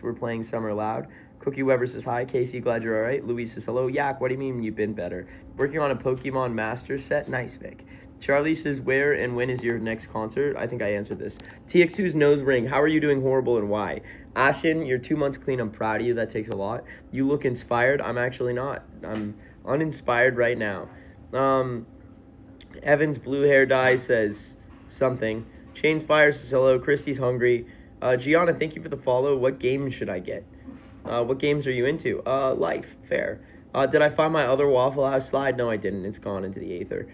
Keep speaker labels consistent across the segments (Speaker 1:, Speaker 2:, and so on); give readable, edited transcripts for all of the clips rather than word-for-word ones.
Speaker 1: We're playing Summer Loud. Cookie Weber says hi. Casey, glad you're alright. Louise says hello. Yak, what do you mean you've been better? Working on a Pokemon Master set. Nice, Vic. Charlie says, where and when is your next concert? I think I answered this. Tx2's nose ring. How are you doing horrible and why? Ashton, you're 2 months clean. I'm proud of you. That takes a lot. You look inspired. I'm actually not. I'm uninspired right now. Evan's blue hair dye says something. Chains Fire says hello. Christy's hungry. Gianna, thank you for the follow. What game should I get? What games are you into? Life. Fair. Did I find my other Waffle House slide? No, I didn't. It's gone into the aether.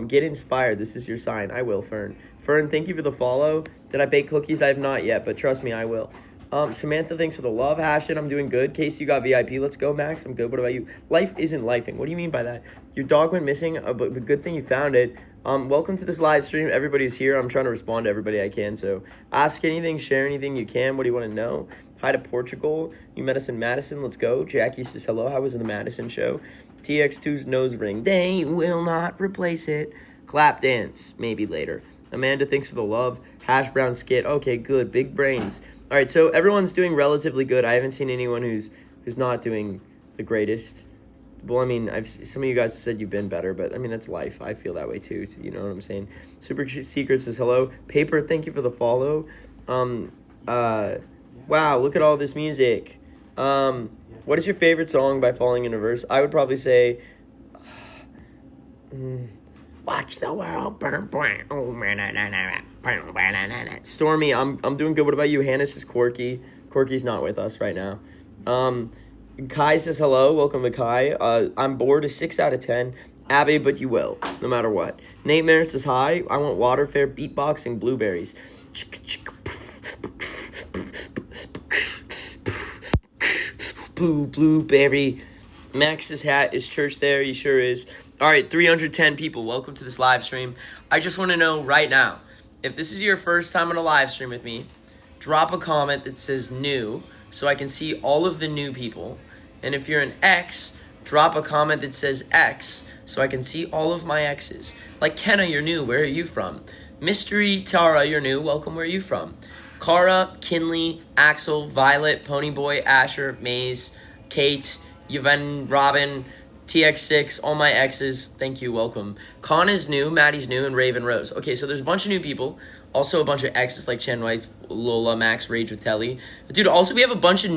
Speaker 1: Get inspired. This is your sign. I will, Fern. Fern, thank you for the follow. Did I bake cookies? I have not yet, but trust me, I will. Samantha, thanks for the love. Ashton, I'm doing good. Casey, you got VIP. Let's go, Max. I'm good. What about you? Life isn't lifing. What do you mean by that? Your dog went missing, but good thing you found it. Welcome to this live stream. Everybody's here. I'm trying to respond to everybody I can, so ask anything, share anything you can. What do you want to know? Hi to Portugal. You met us in Madison. Let's go. Jackie says hello. How was the Madison show? Tx2's nose ring. They will not replace it. Clap dance. Maybe later. Amanda, thanks for the love. Hash brown skit. Okay, good. Big brains. All right, so everyone's doing relatively good. I haven't seen anyone who's not doing the greatest. Well, I mean, some of you guys said you've been better, but I mean, that's life. I feel that way too. So you know what I'm saying? Super Secret says hello. Paper, thank you for the follow. Wow, look at all this music. What is your favorite song by Falling in Reverse? I would probably say, Watch the World Burn. Stormy, I'm doing good. What about you? Hannah says Corky. Corky's not with us right now. Kai says hello. Welcome to Kai. I'm bored. A 6 out of 10. Abby, but you will, no matter what. Nate Mayer says hi. I want water fair, beatboxing, blueberries. Blueberry. Max's hat is church there. He sure is. All right, 310 people. Welcome to this live stream. I just want to know right now, if this is your first time on a live stream with me, drop a comment that says new so I can see all of the new people. And if you're an X, drop a comment that says X so I can see all of my X's. Like Kenna, you're new. Where are you from? Mystery Tara, you're new. Welcome. Where are you from? Kara, Kinley, Axel, Violet, Ponyboy, Asher, Maze, Kate, Yvonne, Robin, Tx2, all my X's, thank you, welcome. Con is new, Maddie's new, and Raven Rose. Okay, so there's a bunch of new people. Also a bunch of X's like Chen White, Lola, Max, Rage with Telly. Dude, also we have a bunch of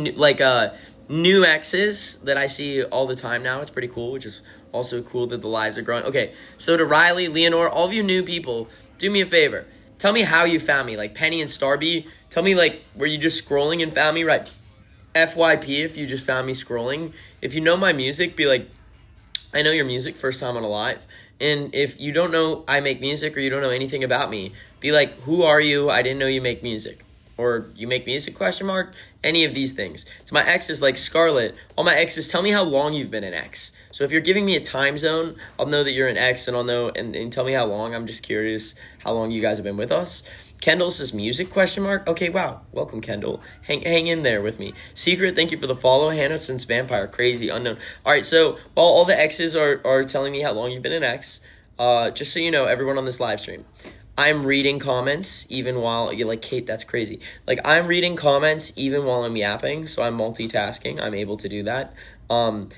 Speaker 1: new X's that I see all the time now. It's pretty cool, which is also cool that the lives are growing. Okay, so to Riley, Leonore, all of you new people, do me a favor. Tell me how you found me, like Penny and Starby. Tell me, like, were you just scrolling and found me, right? FYP if you just found me scrolling. If you know my music, be like, I know your music, first time on a live. And if you don't know I make music or you don't know anything about me, be like, who are you? I didn't know you make music. Or you make music, question mark? Any of these things. To my exes like Scarlett, all my exes, tell me how long you've been an ex. So if you're giving me a time zone, I'll know that you're an ex and I'll know, and tell me how long. I'm just curious how long you guys have been with us. Kendall says music, question mark? Okay, wow. Welcome, Kendall. Hang in there with me. Secret, thank you for the follow. Hannah since Vampire, crazy, unknown. All right, so while all the exes are telling me how long you've been an ex, just so you know, everyone on this live stream, I'm reading comments even while you're like, Kate, that's crazy. Like, I'm reading comments even while I'm yapping, so I'm multitasking. I'm able to do that. On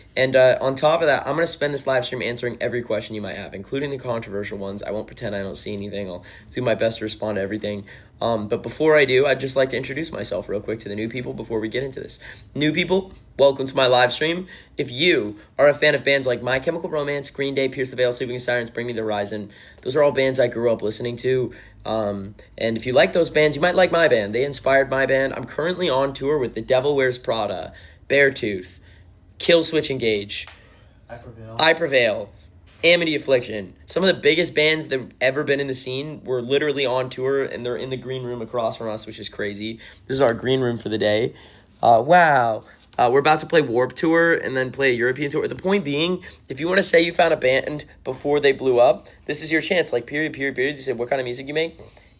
Speaker 1: top of that, I'm going to spend this live stream answering every question you might have, including the controversial ones. I won't pretend I don't see anything. I'll do my best to respond to everything. But before I do, I'd just like to introduce myself real quick to the new people before we get into this. New people, welcome to my live stream. If you are a fan of bands like My Chemical Romance, Green Day, Pierce the Veil, Sleeping Sirens, Bring Me the Horizon, those are all bands I grew up listening to. And if you like those bands, you might like my band. They inspired my band. I'm currently on tour with The Devil Wears Prada, Beartooth, Kill Switch Engage, I Prevail, Amity Affliction. Some of the biggest bands that have ever been in the scene were literally on tour, and they're in the green room across from us, which is crazy. This is our green room for the day. Wow. We're about to play Warped Tour and then play a European tour. The point being, if you want to say you found a band before they blew up, this is your chance. Like, period. You say, what kind of music you make?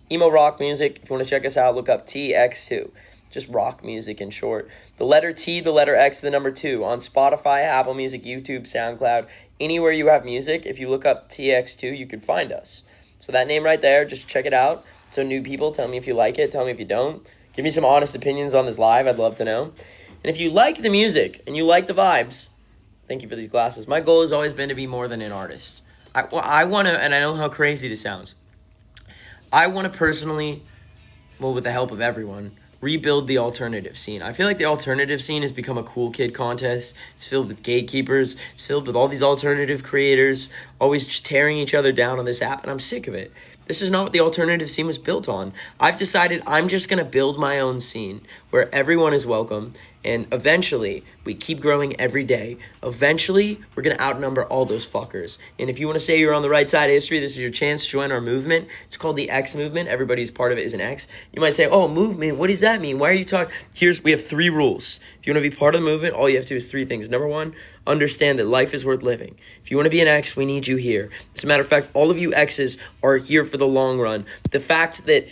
Speaker 1: Emo rock music. If you want to check us out, look up Tx2. Just rock music in short. The letter T, the letter X, the number 2 on Spotify, Apple Music, YouTube, SoundCloud, anywhere you have music. If you look up Tx2, you can find us. So that name right there, just check it out. So new people, tell me if you like it, tell me if you don't. Give me some honest opinions on this live. I'd love to know. And if you like the music and you like the vibes, thank you for these glasses. My goal has always been to be more than an artist. I want to, and I know how crazy this sounds, I want to personally, well, with the help of everyone, rebuild the alternative scene. I feel like the alternative scene has become a cool kid contest. It's filled with gatekeepers. It's filled with all these alternative creators always tearing each other down on this app, and I'm sick of it. This is not what the alternative scene was built on. I've decided I'm just going to build my own scene where everyone is welcome, and eventually we keep growing every day. Eventually, we're going to outnumber all those fuckers. And if you want to say you're on the right side of history, this is your chance to join our movement. It's called the X movement. Everybody's part of it is an X. You might say, oh, movement, what does that mean? Why are you talking? We have 3 rules. If you want to be part of the movement, all you have to do is 3 things. Number 1, understand that life is worth living. If you want to be an X, we need you here. As a matter of fact, all of you X's are here for the long run. The fact that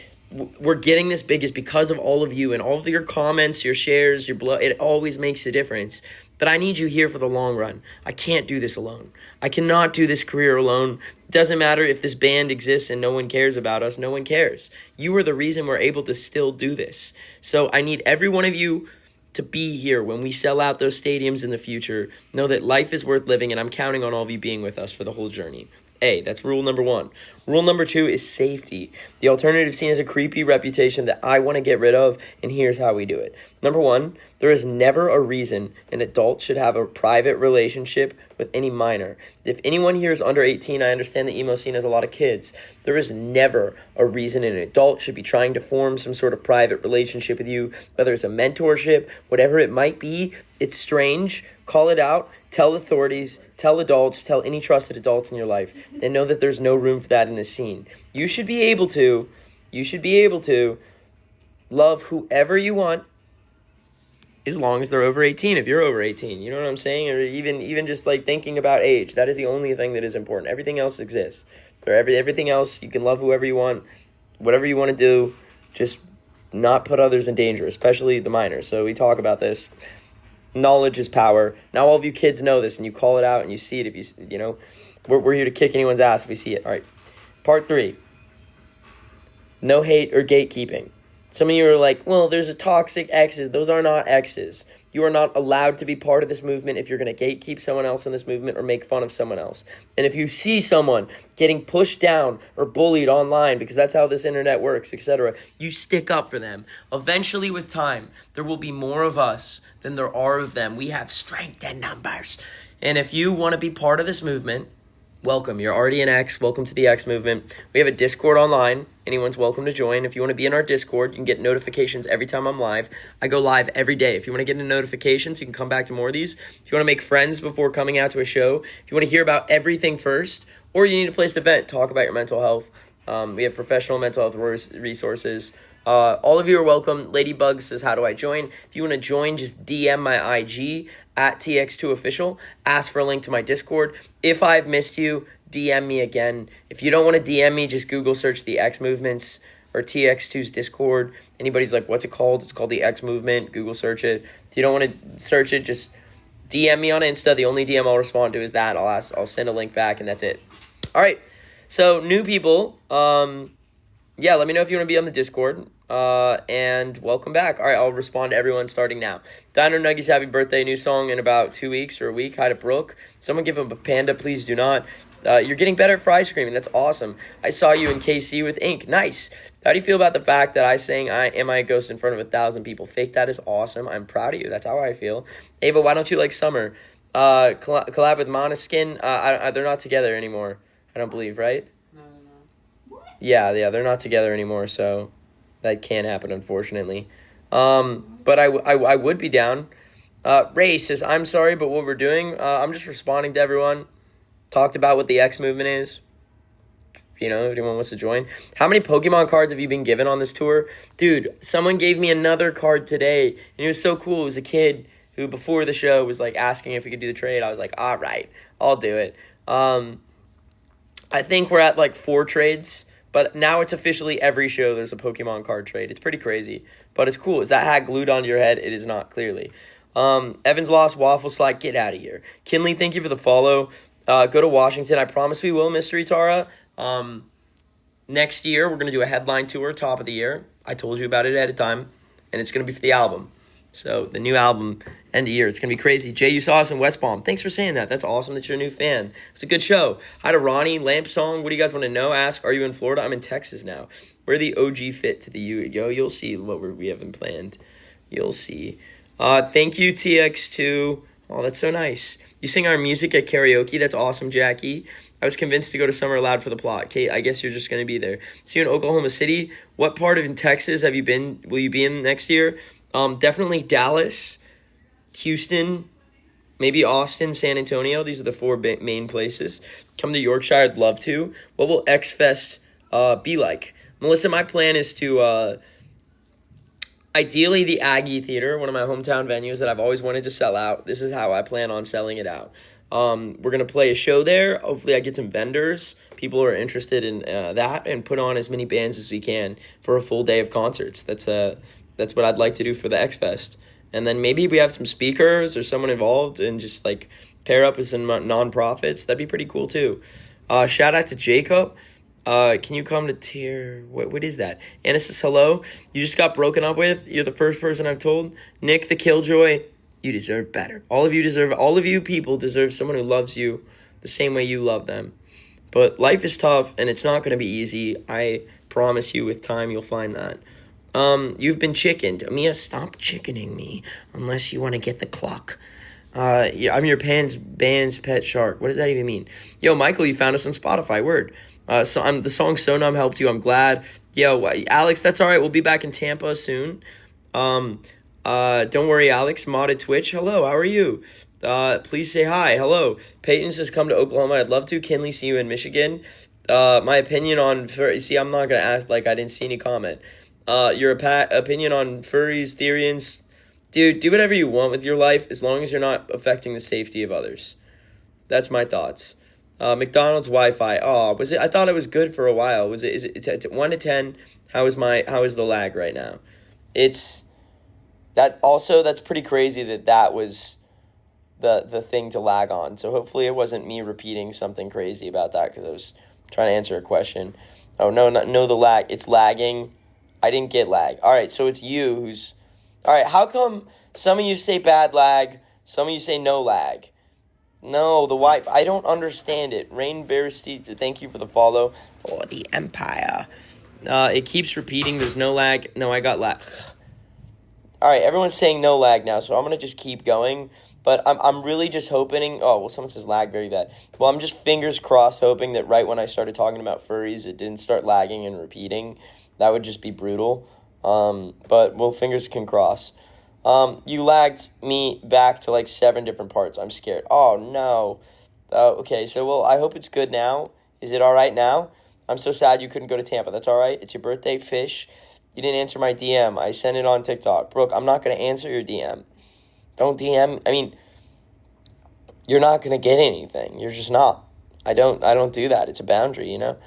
Speaker 1: we're getting this big is because of all of you and all of your comments, your shares, your blood. It always makes a difference. But I need you here for the long run. I can't do this alone. I cannot do this career alone. It doesn't matter if this band exists and no one cares about us. No one cares. You are the reason we're able to still do this. So I need every one of you to be here when we sell out those stadiums in the future. Know that life is worth living, and I'm counting on all of you being with us for the whole journey. That's rule number 1. Rule number 2 is safety. The alternative scene has a creepy reputation that I want to get rid of, and here's how we do it. Number 1, there is never a reason an adult should have a private relationship with any minor. If anyone here is under 18, I understand the emo scene has a lot of kids. There is never a reason an adult should be trying to form some sort of private relationship with you, whether it's a mentorship, whatever it might be. It's strange. Call it out. Tell authorities, tell adults, tell any trusted adults in your life, and know that there's no room for that in this scene. You should be able to love whoever you want as long as they're over 18, if you're over 18. You know what I'm saying? Or even just like thinking about age. That is the only thing that is important. Everything else exists. Everything else, you can love whoever you want, whatever you want to do, just not put others in danger, especially the minors. So we talk about this. Knowledge is power. Now all of you kids know this, and you call it out and you see it. If you know, we're here to kick anyone's ass if we see it. All right. Part 3. No hate or gatekeeping. Some of you are like, well, there's a toxic X's. Those are not X's. You are not allowed to be part of this movement if you're going to gatekeep someone else in this movement or make fun of someone else. And if you see someone getting pushed down or bullied online, because that's how this internet works, etc., you stick up for them. Eventually, with time, there will be more of us than there are of them. We have strength in numbers. And if you want to be part of this movement, welcome. You're already an X. Welcome to the X movement. We have a Discord online. Anyone's welcome to join. If you want to be in our Discord, you can get notifications every time I'm live. I go live every day. If you want to get into notifications, you can come back to more of these. If you want to make friends before coming out to a show, if you want to hear about everything first, or you need a place to vent, talk about your mental health. We have professional mental health resources. All of you are welcome. Ladybug says, how do I join? If you want to join, just DM my IG at Tx2 official. Ask for a link to my Discord. If I've missed you, DM me again. If you don't want to DM me, just Google search the X movements or Tx2's Discord. Anybody's like, what's it called? It's called the X movement. Google search it. If you don't want to search it, just DM me on Insta. The only DM I'll respond to is that. I'll send a link back, and that's it. All right. So new people, yeah, let me know if you want to be on the Discord. And welcome back. All right, I'll respond to everyone starting now. Dino Nuggies, happy birthday. New song in about 2 weeks or a week. Hi to Brooke. Someone give him a panda, please do not. You're getting better at fry screaming. That's awesome. I saw you in KC with ink. Nice. How do you feel about the fact that I sang Am I a Ghost in front of 1,000 people? Fake that is awesome. I'm proud of you. That's how I feel. Ava, why don't you like Summer? Collab with Måneskin. They're not together anymore. I don't believe, right?
Speaker 2: No.
Speaker 1: Yeah, they're not together anymore, so that can't happen, unfortunately. But I would be down. Ray says, I'm sorry, but what we're doing, I'm just responding to everyone. Talked about what the X movement is. You know, if anyone wants to join. How many Pokemon cards have you been given on this tour? Dude, someone gave me another card today, and it was so cool. It was a kid who, before the show, was, like, asking if we could do the trade. I was like, all right, I'll do it. I think we're at, like, 4 trades, but now it's officially every show there's a Pokemon card trade. It's pretty crazy, but it's cool. Is that hat glued onto your head? It is not, clearly. Evans lost, Waffle Slide, get out of here. Kinley, thank you for the follow. Go to Washington. I promise we will, Mystery Tara. Next year, we're going to do a headline tour, top of the year. I told you about it ahead of time. and it's going to be for the album. So the new album, end of year, it's going to be crazy. Jay, you saw us in West Palm. Thanks for saying that. That's awesome that you're a new fan. It's a good show. Hi to Ronnie, Lamp Song. What do you guys want to know? Ask, are you in Florida? I'm in Texas now. We're the OG fit to the U. You'll see what we haven't planned. You'll see. Thank you, Tx2. Oh, that's so nice. You sing our music at karaoke. That's awesome, Jackie. I was convinced to go to Summer Loud for the plot. Kate, I guess you're just going to be there. See you in Oklahoma City. What part of Texas have you been? Will you be in next year? Definitely Dallas, Houston, maybe Austin, San Antonio. These are the 4 main places. Come to Yorkshire. I'd love to. What will X Fest be like? Melissa, my plan is to ideally the Aggie Theater, one of my hometown venues that I've always wanted to sell out. This is how I plan on selling it out. We're going to play a show there. Hopefully I get some vendors, people who are interested in that, and put on as many bands as we can for a full day of concerts. That's what I'd like to do for the X Fest. And then maybe we have some speakers or someone involved and just like pair up with some nonprofits. That'd be pretty cool too. Shout out to Jacob. Can you come to tier? What is that? Anna says hello. You just got broken up with. You're the first person I've told. Nick the Killjoy. You deserve better. All of you people deserve someone who loves you the same way you love them. But life is tough and it's not going to be easy. I promise you with time you'll find that. You've been chickened. Mia, stop chickening me unless you want to get the clock. Yeah, I'm your band's pet shark. What does that even mean? Yo, Michael, you found us on Spotify. Word. So the song So Numb helped you. I'm glad. Yo, Alex, that's all right. We'll be back in Tampa soon. Don't worry, Alex. Modded Twitch. Hello, how are you? Please say hi. Hello. Peyton says come to Oklahoma. I'd love to. Kinley, see you in Michigan. My opinion on see, I'm not gonna ask like I didn't see any comment. Your opinion on furries, Therians. Dude, do whatever you want with your life as long as you're not affecting the safety of others. That's my thoughts. McDonald's Wi-Fi. Oh, was it? I thought it was good for a while. Is it 1 to 10? How is the lag right now? It's that also. That's pretty crazy that was the thing to lag on. So hopefully it wasn't me repeating something crazy about that because I was trying to answer a question. Oh no, the lag. It's lagging. I didn't get lag. All right, so it's you who's... All right, how come some of you say bad lag, some of you say no lag? No, the Wi-Fi... I don't understand it. Rain Bear Steve, thank you for the follow. For the Empire. It keeps repeating, there's no lag. No, I got lag. All right, everyone's saying no lag now, so I'm going to just keep going. But I'm really just hoping... Oh, well, someone says lag very bad. Well, I'm just fingers crossed hoping that right when I started talking about furries, it didn't start lagging and repeating. That would just be brutal. But, well, fingers can cross. You lagged me back to, like, 7 different parts. I'm scared. Oh, no. Okay, so, well, I hope it's good now. Is it all right now? I'm so sad you couldn't go to Tampa. That's all right. It's your birthday, Fish. You didn't answer my DM. I sent it on TikTok. Brooke, I'm not going to answer your DM. Don't DM. I mean, you're not going to get anything. You're just not. I don't do that. It's a boundary, you know?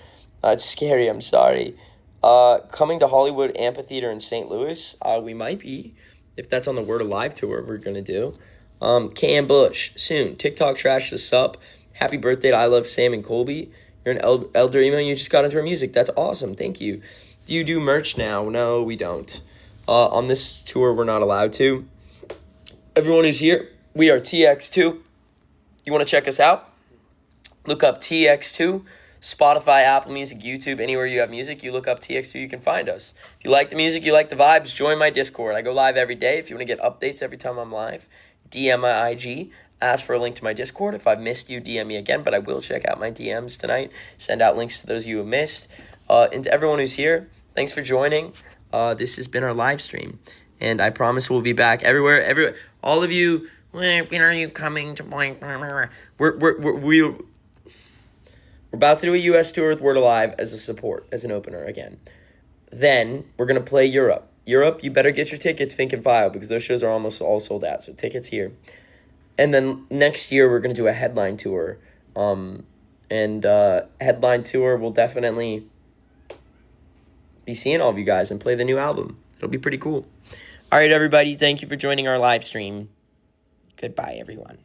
Speaker 1: It's scary. I'm sorry. Coming to Hollywood Amphitheater in St. Louis, we might be, if that's on the Word Alive tour we're going to do. Cam Bush, soon. TikTok trash the sup. Happy birthday to I Love Sam and Colby. You're an elder emo, you just got into our music. That's awesome, thank you. Do you do merch now? No, we don't. On this tour, we're not allowed to. Everyone who's here, we are Tx2. You want to check us out? Look up Tx2. Spotify, Apple Music, YouTube, anywhere you have music, you look up Tx2, you can find us. If you like the music, you like the vibes, join my Discord. I go live every day. If you want to get updates every time I'm live, DM my IG, ask for a link to my Discord. If I've missed you, DM me again, but I will check out my DMs tonight, send out links to those you have missed. And to everyone who's here, thanks for joining. This has been our live stream, and I promise we'll be back everywhere. All of you, when are you coming to blank? We're about to do a U.S. tour with Word Alive as a support, as an opener again. Then we're going to play Europe. Europe, you better get your tickets, Fink and File, because those shows are almost all sold out. So tickets here. And then next year we're going to do a headline tour. Headline tour will definitely be seeing all of you guys and play the new album. It'll be pretty cool. All right, everybody. Thank you for joining our live stream. Goodbye, everyone.